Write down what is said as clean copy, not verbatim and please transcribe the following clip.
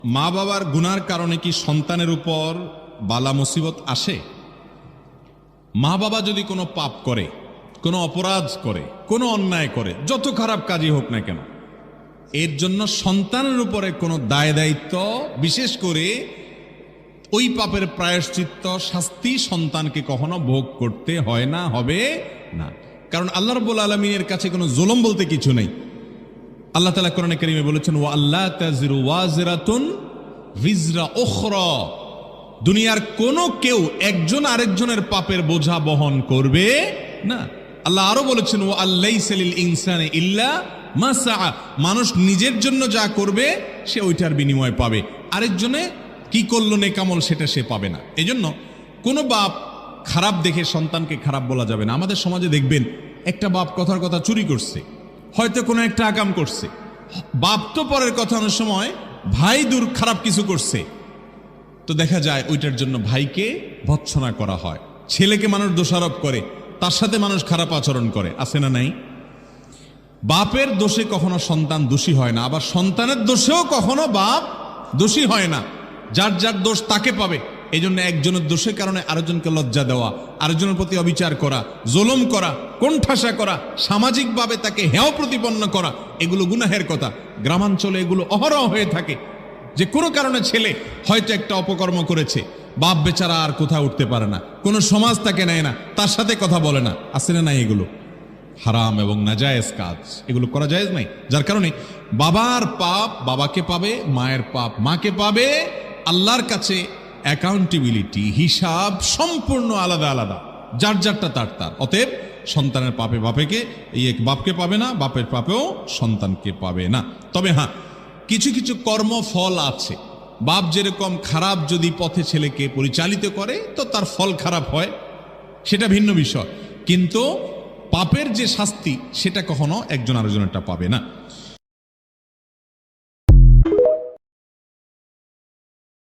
মা বাবার গুনার কারণে কি সন্তানের উপর বালা মুসিবত আসে? মা বাবা যদি কোনো পাপ করে, কোনো অপরাধ করে, কোনো অন্যায় করে, যত খারাপ কাজই হোক না কেন, এর জন্য সন্তানের উপরে কোনো দায় দায়িত্ব, বিশেষ করে ওই পাপের প্রায়শ্চিত্ত শাস্তি সন্তানকে কখনো ভোগ করতে হয় না, হবে না। কারণ আল্লাহ রাব্বুল আলামিনের কাছে কোনো জুলুম বলতে কিছু নেই। আল্লাহ তাআলা কোরআনে কারীমে বলেছেন, ওয়া আল্লা তাজিরু ওয়াজিরাতুন ভিজরা উখরা, দুনিয়ার কোনো কেউ একজন আরেকজনের পাপের বোঝা বহন করবে না। আল্লাহ আরো বলেছেন, ওয়া আল্লাইসা লিল ইনসানি ইল্লা মা সাআ, মানুষ নিজের জন্য যা করবে সে ওইটার বিনিময় পাবে, আরেকজনে কি করলো নেকামল সেটা সে পাবে না। এজন্য কোনো বাপ খারাপ দেখে সন্তানকে খারাপ বলা যাবে না। আমাদের সমাজে দেখবেন একটা বাপ কথার কথা চুরি করছে, হয়তো কোনো একটা আকাম করছে, বাপ তো পরের কথা, অনেক সময় ভাই দূর খারাপ কিছু করছে, তো দেখা যায় ওইটার জন্য ভাইকে ভৎসনা করা হয়, ছেলেকে মানুষ দোষারোপ করে, তার সাথে মানুষ খারাপ আচরণ করে, আছে না নাই? বাপের দোষে কখনো সন্তান দোষী হয় না, আবার সন্তানের দোষেও কখনো বাপ দোষী হয় না। যার যার দোষ তাকে পাবে। এই জন্য একজনের দোষের কারণে আরেকজনকে লজ্জা দেওয়া, আরেকজনের প্রতি অবিচার করা, জুলুম করা, কোণঠাসা করা, সামাজিকভাবে তাকে হেয় প্রতিপন্ন করা, এগুলো গুনাহের কথা। গ্রামাঞ্চলে এগুলো অহরহ হয়ে থাকে, যে কোনো কারণে ছেলে হয়তো একটা অপকর্ম করেছে, বাপ বেচারা আর কোথাও উঠতে পারে না, কোনো সমাজ তাকে নেয় না, তার সাথে কথা বলে না, আছে না নাই? এগুলো হারাম এবং নাজায়েজ কাজ, এগুলো করা জায়েজ নাই। যার কারণে বাবার পাপ বাবাকে পাবে, মায়ের পাপ মাকে পাবে। আল্লাহর কাছে অ্যাকাউন্টেবিলিটি, হিসাব সম্পূর্ণ আলাদা আলাদা, যার যারটা তার তার। অতএব সন্তানের পাপে বাপকে পাবে না, বাপের পাপেও সন্তানকে পাবে না। তবে হ্যাঁ, কিছু কিছু কর্মফল আছে। বাপ যেরকম খারাপ যদি পথে ছেলেকে পরিচালিত করে তো তার ফল খারাপ হয়, সেটা ভিন্ন বিষয়, কিন্তু পাপের যে শাস্তি সেটা কখনো একজন আরেকজনেরটা পাবে না।